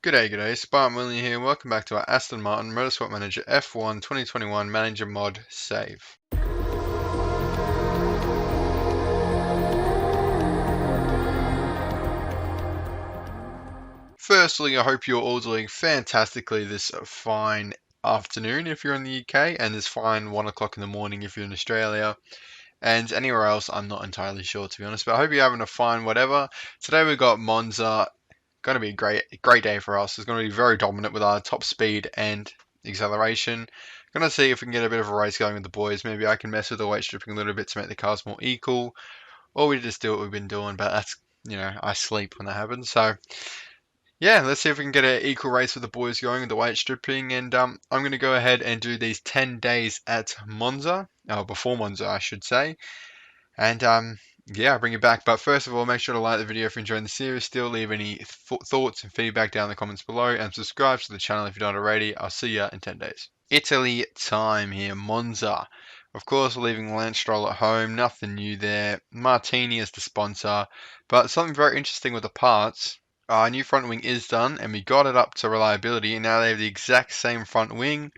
G'day, SPARTANWILLY here. Welcome back to our Aston Martin Motorsport Manager F1 2021 Manager Mod save. Firstly, I hope you're all doing fantastically this fine afternoon if you're in the UK, and this fine 1 o'clock in the morning if you're in Australia. And anywhere else, I'm not entirely sure, to be honest, but I hope you're having a fine whatever. Today we've got Monza. Going to be a great day for us. It's going to be very dominant with our top speed and acceleration. Going to see if we can get a bit of a race going with the boys. Maybe I can mess with the weight stripping a little bit to make the cars more equal, or we just do what we've been doing. But that's, I sleep when that happens. So yeah, let's see if we can get an equal race with the boys going with the weight stripping. And I'm going to go ahead and do these 10 days at Monza, or before Monza, I should say. And yeah, I'll bring you back. But first of all, make sure to like the video if you're enjoying the series. Still, leave any thoughts and feedback down in the comments below, and subscribe to the channel if you're not already. I'll see you in 10 days. Italy time here, Monza. Of course, we're leaving Lance Stroll at home. Nothing new there. Martini is the sponsor. But something very interesting with the parts. Our new front wing is done, and we got it up to reliability. And now they have the exact same front wing.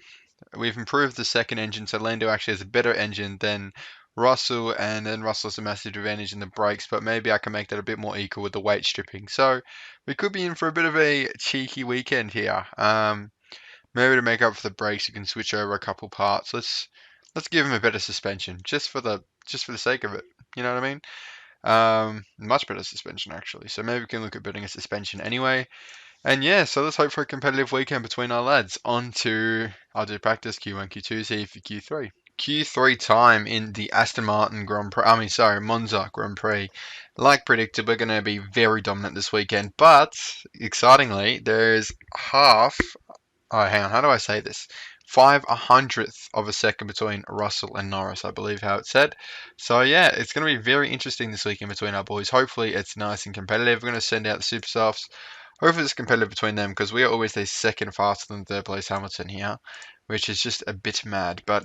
We've improved the second engine, so Lando actually has a better engine than Russell, and then Russell has a massive advantage in the brakes, but maybe I can make that a bit more equal with the weight stripping. So we could be in for a bit of a cheeky weekend here. Maybe to make up for the brakes, you can switch over a couple parts. Let's give him a better suspension, just for the sake of it. You know what I mean? Much better suspension actually. So maybe we can look at building a suspension anyway. And yeah, so let's hope for a competitive weekend between our lads. On to, I'll do practice Q1, Q2, see for Q3. Q3 time in the Aston Martin Grand Prix, Monza Grand Prix. Like predicted, we're going to be very dominant this weekend, but excitingly, there's how do I say this? 5/100th of a second between Russell and Norris, I believe how it said. So yeah, it's going to be very interesting this weekend between our boys. Hopefully it's nice and competitive. We're going to send out the Super Softs. Hopefully it's competitive between them, because we are always the second faster than third place Hamilton here, which is just a bit mad. But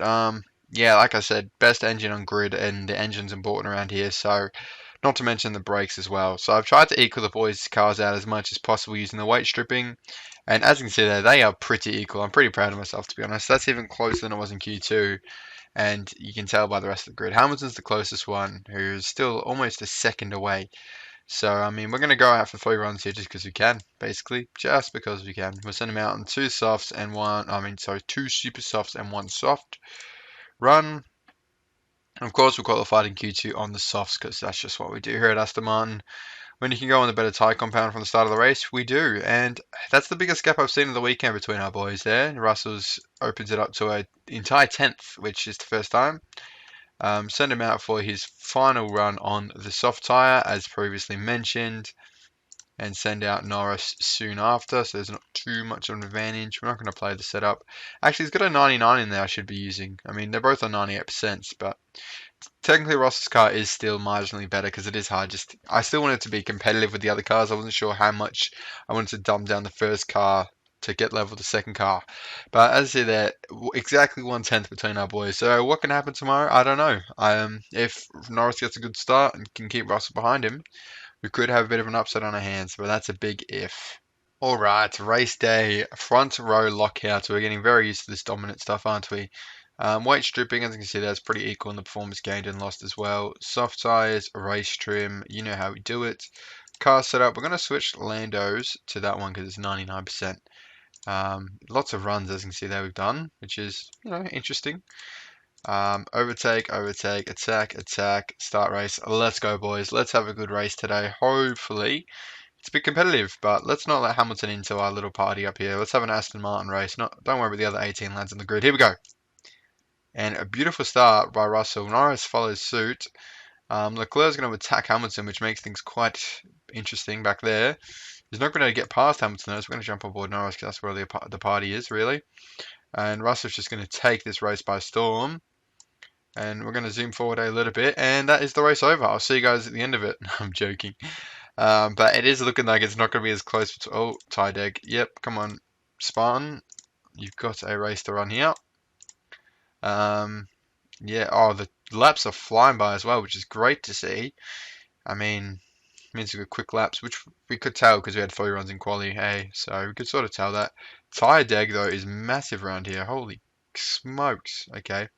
yeah, like I said, best engine on grid, and the engine's important around here, so not to mention the brakes as well. So I've tried to equal the boys' cars out as much as possible using the weight stripping, and as you can see there, they are pretty equal. I'm pretty proud of myself, to be honest. That's even closer than it was in Q2, and you can tell by the rest of the grid. Hamilton's the closest one, who's still almost a second away. So, I mean, we're going to go out for 3 runs here just because we can, basically. Just because we can. We'll send them out on 2 softs and 2 super softs and 1 soft run. Of course, we're qualified in Q2 on the softs, because that's just what we do here at Aston Martin. When you can go on the better tyre compound from the start of the race, we do. And that's the biggest gap I've seen of the weekend between our boys there. Russell's opens it up to an entire 10th, which is the first time. Send him out for his final run on the soft tyre, as previously mentioned, and send out Norris soon after, so there's not too much of an advantage. We're not going to play the setup. Actually, he's got a 99 in there I should be using. I mean, they're both on 98%, but technically Ross's car is still marginally better, because it is hard. I still wanted to be competitive with the other cars. I wasn't sure how much I wanted to dumb down the first car to get level the second car. But as I say, there exactly 1/10 between our boys. So what can happen tomorrow? I don't know. If Norris gets a good start and can keep Russell behind him, we could have a bit of an upset on our hands, but that's a big if. Alright, race day, front row lockouts. We're getting very used to this dominant stuff, aren't we? Weight stripping, as you can see, that's pretty equal in the performance gained and lost as well. Soft tyres, race trim, you know how we do it. Car setup, we're going to switch Lando's to that one because it's 99%. Lots of runs, as you can see there, we've done, which is, interesting. Overtake, attack, start race. Let's go, boys. Let's have a good race today. Hopefully, it's a bit competitive, but let's not let Hamilton into our little party up here. Let's have an Aston Martin race. Don't worry about the other 18 lads in the grid. Here we go. And a beautiful start by Russell. Norris follows suit. Leclerc's going to attack Hamilton, which makes things quite interesting back there. He's not going to get past Hamilton, though, so we're going to jump on board Norris, because that's where the party is, really. And Russell's just going to take this race by storm. And we're going to zoom forward a little bit, and that is the race over. I'll see you guys at the end of it. I'm joking. But it is looking like it's not going to be as close to... Oh, tie deg. Yep, come on, Spartan. You've got a race to run here. Yeah, the laps are flying by as well, which is great to see. I mean, means we got quick laps, which we could tell because we had 3 runs in quali, hey, so we could sort of tell that. Tire deg though is massive around here. Holy smokes. Okay.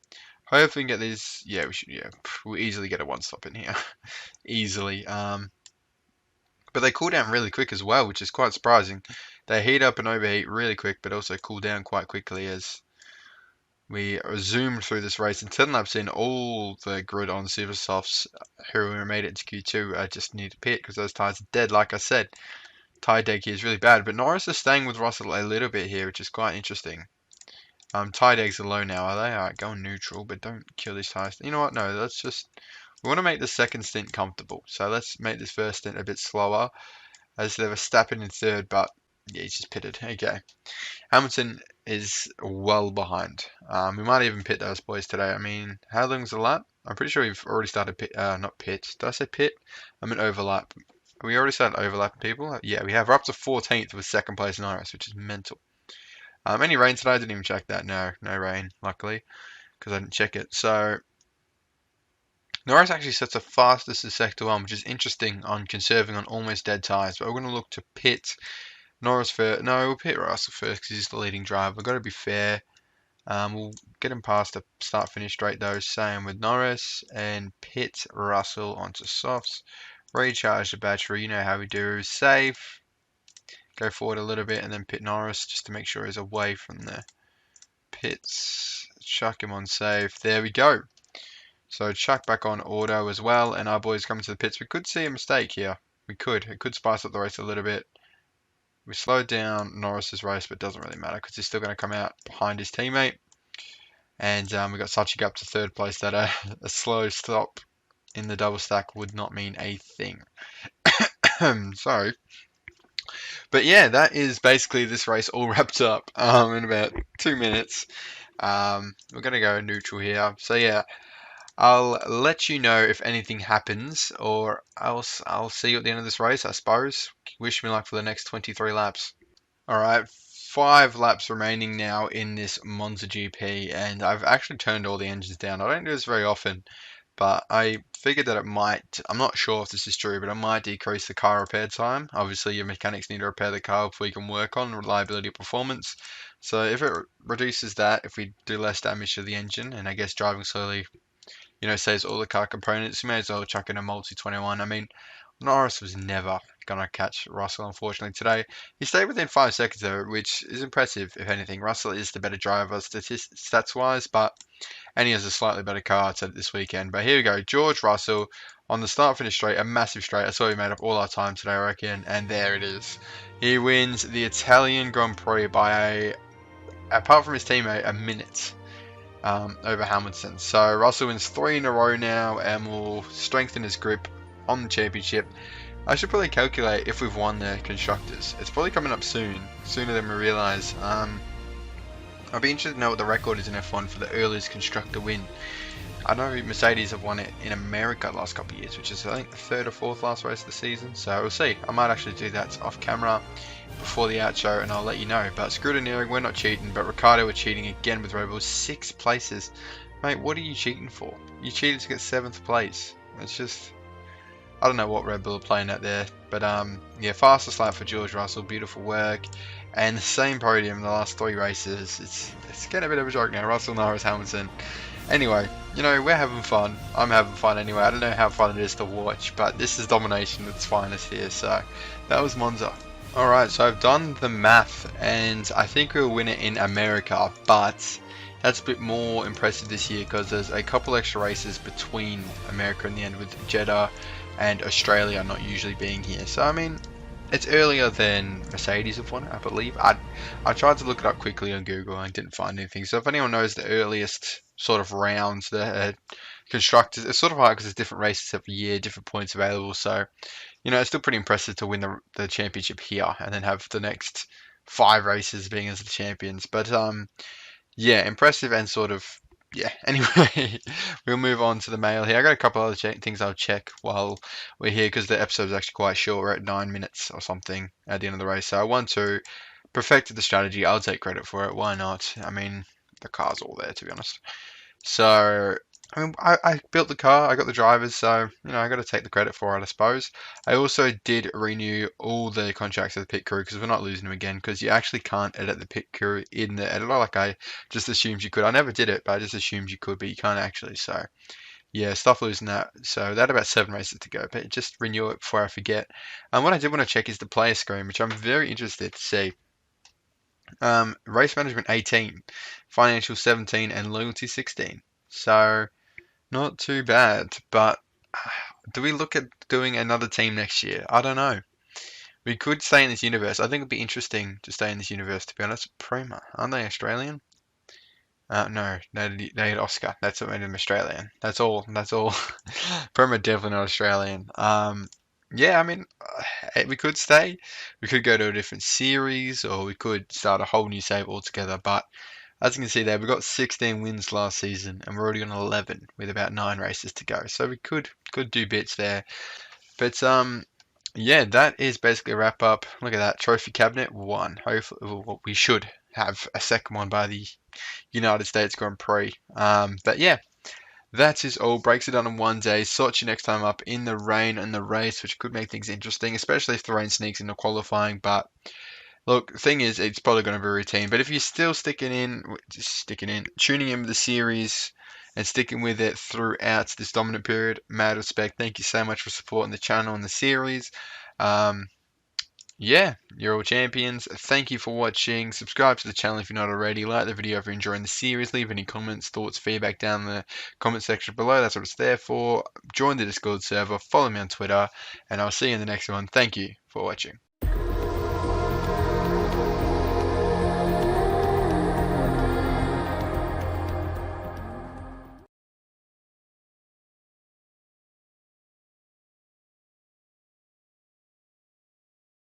Hopefully we can get these. Yeah, we should. Yeah, we'll easily get a one stop in here, easily. But they cool down really quick as well, which is quite surprising. They heat up and overheat really quick, but also cool down quite quickly as we zoomed through this race. And 10 laps in, all the grid on Super Softs who made it to Q2 just need to pit because those tyres are dead. Like I said, tyre deg here is really bad. But Norris is staying with Russell a little bit here, which is quite interesting. Tyre degs are low now, are they? Alright, go neutral, but don't kill these tyres. You know what? No, let's just... We want to make the second stint comfortable. So let's make this first stint a bit slower. As they were Verstappen in third, but yeah, he's just pitted. Okay. Hamilton is well behind. We might even pit those boys today. I mean, how long's the lap? I'm pretty sure we've already started pit, not pit. Did I say pit? I meant overlap. We already started overlapping people. Yeah, we have. We're up to 14th with second place Norris, which is mental. Any rain today? I didn't even check that. No, no rain, luckily, because I didn't check it. So Norris actually sets the fastest in Sector 1, which is interesting on conserving on almost dead tyres. But we're going to look to pit Norris first. No, we'll pit Russell first because he's the leading driver. We've got to be fair. We'll get him past the start-finish straight though. Same with Norris. And pit Russell onto softs. Recharge the battery. You know how we do. Safe. Go forward a little bit and then pit Norris just to make sure he's away from the pits. Chuck him on safe. There we go. So chuck back on auto as well. And our boys coming to the pits. We could see a mistake here. We could. It could spice up the race a little bit. We slowed down Norris's race, but it doesn't really matter because he's still going to come out behind his teammate. And we got such a gap to third place that a slow stop in the double stack would not mean a thing. Sorry. But yeah, that is basically this race all wrapped up in about 2 minutes. We're going to go neutral here. So yeah, I'll let you know if anything happens, or else I'll see you at the end of this race, I suppose. Wish me luck for the next 23 laps. Alright, 5 laps remaining now in this Monza GP, and I've actually turned all the engines down. I don't do this very often, but I figured that it might, I'm not sure if this is true, but it might decrease the car repair time. Obviously, your mechanics need to repair the car before you can work on reliability performance. So if it reduces that, if we do less damage to the engine, and I guess driving slowly, saves all the car components, you may as well chuck in a multi-21. I mean, Norris was never going to catch Russell, unfortunately, today. He stayed within 5 seconds, though, which is impressive, if anything. Russell is the better driver stats-wise, and he has a slightly better car, I'd say, this weekend. But here we go. George Russell on the start-finish straight, a massive straight. I saw he made up all our time today, I reckon, and there it is. He wins the Italian Grand Prix by, apart from his teammate, a minute. Over Hamilton. So Russell wins 3 in a row now and will strengthen his grip on the championship. I should probably calculate if we've won the constructors. It's probably coming up soon, sooner than we realise. I'd be interested to know what the record is in F1 for the earliest constructor win. I know Mercedes have won it in America the last couple of years, which is I think the 3rd or 4th last race of the season. So we'll see. I might actually do that off camera before the outro and I'll let you know. But scrutineering, we're not cheating, but Ricardo were cheating again with Red Bull. 6 places. Mate, what are you cheating for? You cheated to get 7th place. It's just, I don't know what Red Bull are playing at there. But yeah, fastest lap for George Russell, beautiful work. And the same podium in the last 3 races. It's getting a bit of a joke now. Russell, Norris, Hamilton. Anyway, we're having fun. I'm having fun anyway. I don't know how fun it is to watch, but this is domination at its finest here. So that was Monza. Alright, so I've done the math, and I think we'll win it in America, but that's a bit more impressive this year because there's a couple extra races between America in the end, with Jeddah and Australia not usually being here. So I mean, it's earlier than Mercedes have won it, I believe. I tried to look it up quickly on Google and didn't find anything. So if anyone knows the earliest sort of rounds, the constructors, it's sort of hard because there's different races every year, different points available. So it's still pretty impressive to win the championship here and then have the next 5 races being as the champions. But yeah, impressive and sort of, yeah. Anyway, we'll move on to the mail here. I got a couple other things I'll check while we're here because the episode is actually quite short. We're at 9 minutes or something at the end of the race. So I want to perfect the strategy. I'll take credit for it. Why not? I mean, the car's all there, to be honest. So I mean, I built the car, I got the drivers, so I got to take the credit for it, I suppose. I also did renew all the contracts of the pit crew because we're not losing them again. Because you actually can't edit the pit crew in the editor, like I just assumed you could. I never did it, but I just assumed you could, but you can't actually. So yeah, stop losing that. So that about 7 races to go, but just renew it before I forget. And what I did want to check is the player screen, which I'm very interested to see. Race management 18, financial 17, and loyalty 16. So. Not too bad, but do we look at doing another team next year? I don't know. We could stay in this universe. I think it'd be interesting to stay in this universe, to be honest. Prima, aren't they Australian? No, they had Oscar. That's what made them Australian. That's all. That's all. Prima definitely not Australian. Yeah, I mean, we could stay. We could go to a different series, or we could start a whole new save altogether. But as you can see there, we got 16 wins last season, and we're already on 11 with about 9 races to go. So we could do bits there. But yeah, that is basically a wrap up. Look at that trophy cabinet one. Hopefully, well, we should have a second one by the United States Grand Prix. But yeah, that is all. Breaks it down in one day. Sochi next time up in the rain and the race, which could make things interesting, especially if the rain sneaks into qualifying. But look, the thing is, it's probably going to be routine. But if you're still tuning in with the series and sticking with it throughout this dominant period, mad respect. Thank you so much for supporting the channel and the series. Um, yeah, you're all champions. Thank you for watching. Subscribe to the channel if you're not already. Like the video if you're enjoying the series. Leave any comments, thoughts, feedback down in the comment section below. That's what it's there for. Join the Discord server. Follow me on Twitter. And I'll see you in the next one. Thank you for watching.